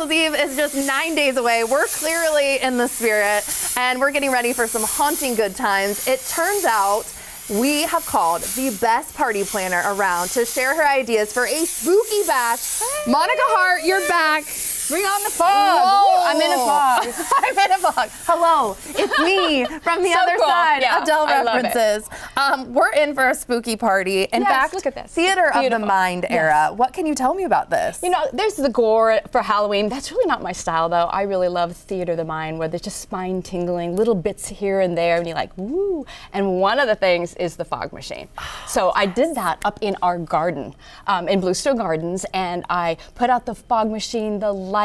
Hallows Eve is just 9 days away. We're clearly in the spirit, and we're getting ready for some haunting good times. It turns out we have called the best party planner around to share her ideas for a spooky bash. Hey. Monica Hart, you're back. Bring on the fog. Whoa. I'm in a fog. I'm in a fog. Hello, it's me from the other side. Yeah, Adele references. We're in for a spooky party. In fact, look at this. Theater of the Mind era. What can you tell me about this? You know, there's the gore for Halloween. That's really not my style, though. I really love Theater of the Mind, where there's just spine tingling, little bits here and there, and you're like, woo. And one of the things is the fog machine. So I did that up in our garden, in Bluestone Gardens, and I put out the fog machine, the lights,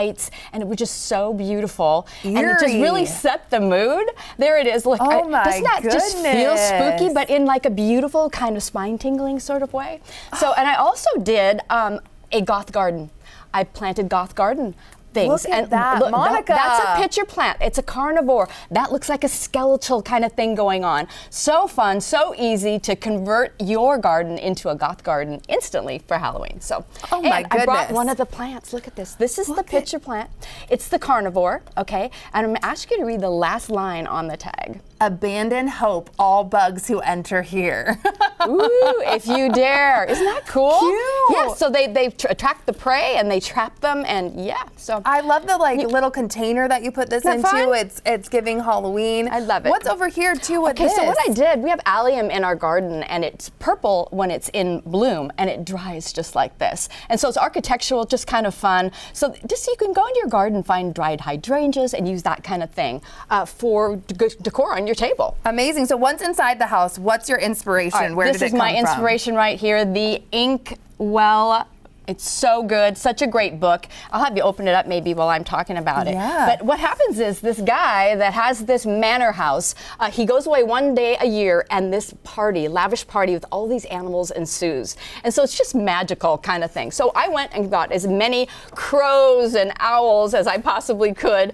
and it was just so beautiful. Eerie. And it just really set the mood. There it is. Look, oh my doesn't that goodness. just feel spooky, but in like a beautiful kind of spine tingling sort of way? So, and I also did a goth garden. I planted goth garden things. Look at that, Monica. That's a pitcher plant. It's a carnivore. That looks like a skeletal kind of thing going on. So fun, so easy to convert your garden into a goth garden instantly for Halloween. So, oh my goodness. I brought one of the plants. Look at this. This is the pitcher plant. It's the carnivore, okay? And I'm going to ask you to read the last line on the tag. Abandon hope, all bugs who enter here. Ooh, if you dare. Isn't that cool? Cute. Yeah, so they attract the prey and they trap them, and yeah, so. I love the little container that you put this into. Fun? It's giving Halloween. I love it. What's over here too with this? Okay, so what I did, we have allium in our garden, and it's purple when it's in bloom, and it dries just like this. And so it's architectural, just kind of fun. So just you can go into your garden, find dried hydrangeas, and use that kind of thing for decor on your table. Amazing. So once inside the house, what's your inspiration? Right, Where did it come from? This is my inspiration right here, the Inkwell. It's so good, such a great book. I'll have you open it up maybe while I'm talking about it. Yeah. But what happens is this guy that has this manor house, he goes away one day a year, and this party, lavish party with all these animals ensues. And so it's just magical kind of thing. So I went and got as many crows and owls as I possibly could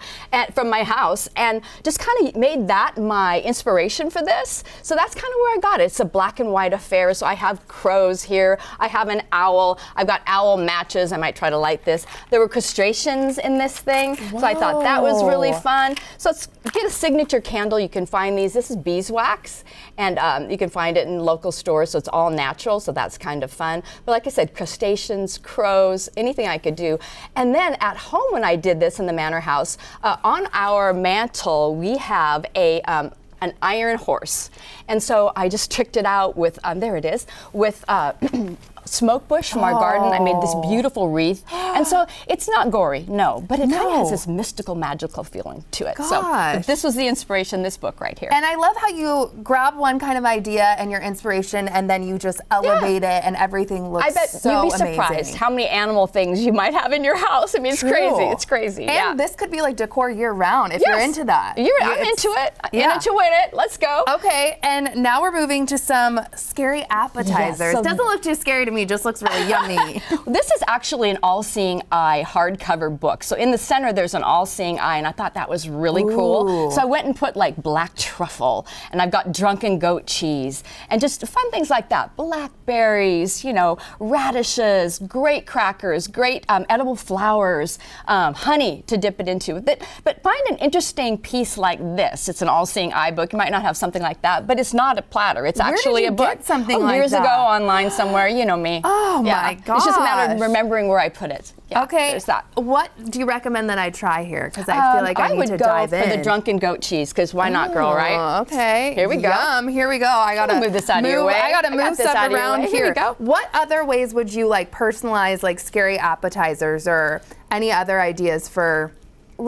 from my house, and just kind of made that my inspiration for this. So that's kind of where I got it. It's a black and white affair. So I have crows here. I have an owl. I've got owl matches. I might try to light this. There were crustaceans in this thing, so I thought that was really fun. So let's get a signature candle. You can find these. This is beeswax, and you can find it in local stores, so it's all natural, so that's kind of fun. But like I said, crustaceans, crows, anything I could do. And then at home when I did this in the manor house, on our mantle we have an iron horse. And so I just tricked it out with, there it is, with smoke bush from our garden. I made this beautiful wreath. And so it's not gory, no, but it kind of has this mystical, magical feeling to it. Gosh. So this was the inspiration, this book right here. And I love how you grab one kind of idea and your inspiration, and then you just elevate it, and everything looks so amazing. I bet you'd be surprised how many animal things you might have in your house. I mean, it's crazy. It's crazy. And this could be like decor year round if you're into that. I'm into it. Yeah. Into it. Let's go. Okay, and now we're moving to some scary appetizers. Yes, so doesn't look too scary to me, just looks really yummy. This is actually an all-seeing eye hardcover book. So in the center there's an all-seeing eye, and I thought that was really cool. So I went and put like black truffle, and I've got drunken goat cheese, and just fun things like that. Blackberries, you know, radishes, great crackers, great edible flowers, honey to dip it into. But find an interesting piece like this. It's an all-seeing eye book. You might not have something like that, but it's not a platter. It's actually a book. Get something like years that? ago online somewhere, you know me. Oh my gosh. It's just a matter of remembering where I put it. Yeah, okay. There's that. What do you recommend that I try here? Because I feel like I need to dive in. I would go for the drunken goat cheese, because why not, girl, right? Okay. Here we go. Yum. Here we go. I gotta move this out of your way. I gotta move stuff around here. Here we go. What other ways would you like personalize like scary appetizers, or any other ideas for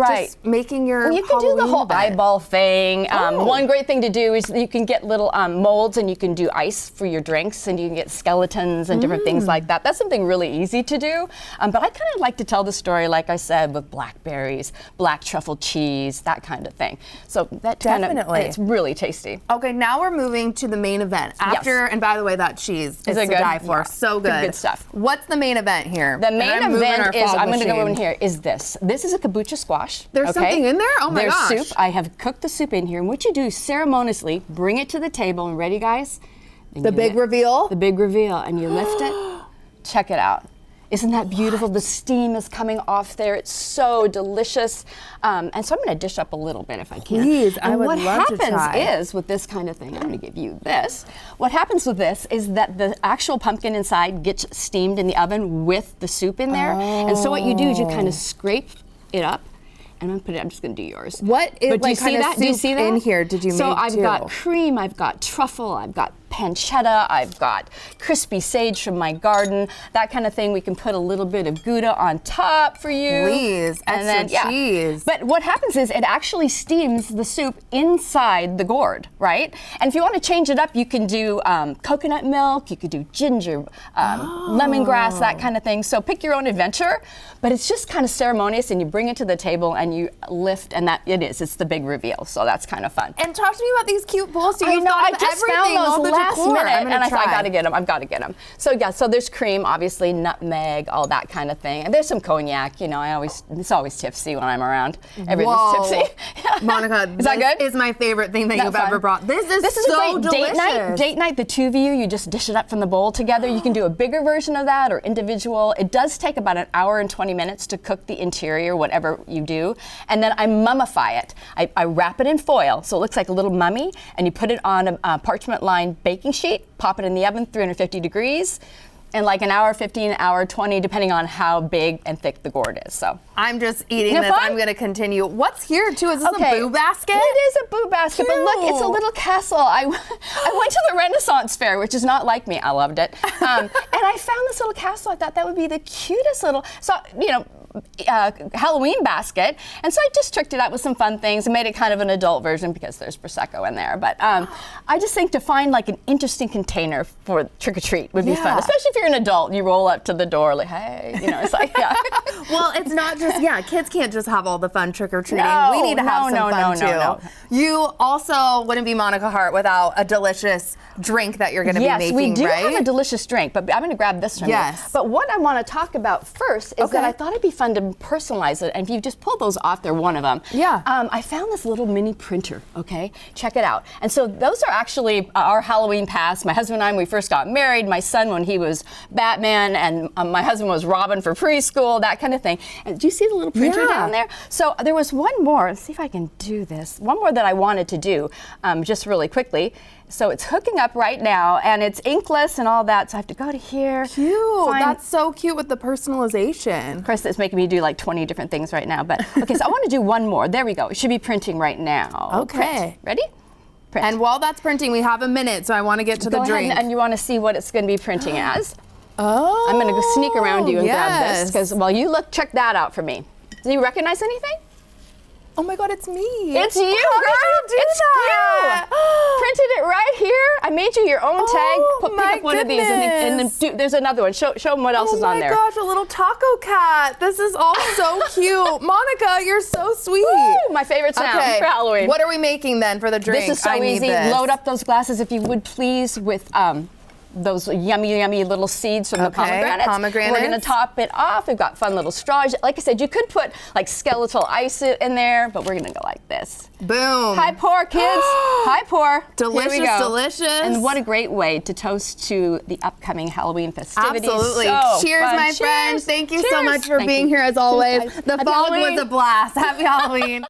just making your you can do the whole eyeball thing. One great thing to do is you can get little molds, and you can do ice for your drinks, and you can get skeletons and different things like that. That's something really easy to do. But I kind of like to tell the story, like I said, with blackberries, black truffle cheese, that kind of thing. So that definitely, it's really tasty. Okay, now we're moving to the main event. After, and by the way, that cheese is to die for. Yeah. So good. Good stuff. What's the main event here? The main event is, I'm going to go in here, is this. This is a kabocha squash. There's something in there? Oh my gosh. There's soup. I have cooked the soup in here. And what you do is ceremoniously bring it to the table. And ready, guys? The big reveal? The big reveal. And you lift it. Check it out. Isn't that beautiful? The steam is coming off there. It's so delicious. And so I'm going to dish up a little bit if I can. Please, and I would love to try. what happens is, with this kind of thing, I'm going to give you this. What happens with this is that the actual pumpkin inside gets steamed in the oven with the soup in there. And so what you do is you kind of scrape it up. And I'm just going to do yours. What is like kind of soup do you see that? In here did you make So I've too? got cream, I've got truffle, I've got pancetta, I've got crispy sage from my garden, that kind of thing. We can put a little bit of Gouda on top for you. Please, and extra cheese. But what happens is it actually steams the soup inside the gourd, right? And if you want to change it up, you can do coconut milk, you could do ginger, lemongrass, that kind of thing. So pick your own adventure, but it's just kind of ceremonious, and you bring it to the table and you lift, and it's the big reveal. So that's kind of fun. And talk to me about these cute bowls. So you've I thought of just everything, found all those the last decor. minute, I'm and I thought, try. I've got to get them. So yeah, so there's cream, obviously, nutmeg, all that kind of thing. And there's some cognac. You know, it's always tipsy when I'm around. Everything's tipsy. Monica, is that good? Is my favorite thing that you've ever brought. This is so a great delicious. date night, the two of you. You just dish it up from the bowl together. You can do a bigger version of that or individual. It does take about an hour and 20 minutes to cook the interior, whatever you do. And then I mummify it. I wrap it in foil so it looks like a little mummy, and you put it on a parchment-lined baking sheet, pop it in the oven, 350 degrees, and like an hour 15, an hour 20, depending on how big and thick the gourd is. So I'm just eating this. I'm going to continue. What's here too? Is this a boo basket? It is a boo basket, but look, it's a little castle. I went to the Renaissance Fair, which is not like me. I loved it, and I found this little castle. I thought that would be the cutest little. So Halloween basket, and so I just tricked it out with some fun things and made it kind of an adult version because there's Prosecco in there. But I just think to find like an interesting container for trick or treat would be fun, especially if you're an adult. You roll up to the door like, hey, it's like, yeah. Well, it's not just kids can't just have all the fun trick or treating. No, we need to have some fun too. No. You also wouldn't be Monica Hart without a delicious drink that you're going to be making, right? Yes, we do have a delicious drink, but I'm going to grab this from you. But what I want to talk about first is that I thought it'd be fun to personalize it, and if you just pull those off, they're one of them. I found this little mini printer. Check it out. And so those are actually our Halloween past. My husband and I, when we first got married, my son when he was Batman, and my husband was Robin for preschool, that kind of thing. And do you see the little printer down there? So there was one more. Let's see if I can do this. One more that I wanted to do, just really quickly. So it's hooking up right now, and it's inkless and all that, so I have to go to here. Cute. That's so cute with the personalization. Of course, it's making me do like 20 different things right now, but okay, so I want to do one more. There we go. It should be printing right now. Okay. Print. Ready? Print. And while that's printing, we have a minute, so I want to get to the drink. Ahead, and you want to see what it's going to be printing as. Oh. I'm going to go sneak around you and grab this, because while you look, check that out for me. Do you recognize anything? Oh my God, it's me. It's you, girl. It's cute. Printed it right here. I made you your own tag. Pick up one of these, and then there's another one. Show them what else is on there. Oh my gosh, a little taco cat. This is all so cute. Monica, you're so sweet. Woo, my favorite sound for Halloween. What are we making then for the drink? This is so easy. Load up those glasses, if you would please, with those yummy little seeds from the pomegranates. We're going to top it off. We've got fun little straws. Like I said, you could put like skeletal ice in there, but we're going to go like this. Boom. Hi, pour, kids. Hi, pour. Delicious, delicious. And what a great way to toast to the upcoming Halloween festivities. Absolutely. So Cheers, fun. my friends. Thank you so much for being here as always. The fog was a blast. Happy Halloween.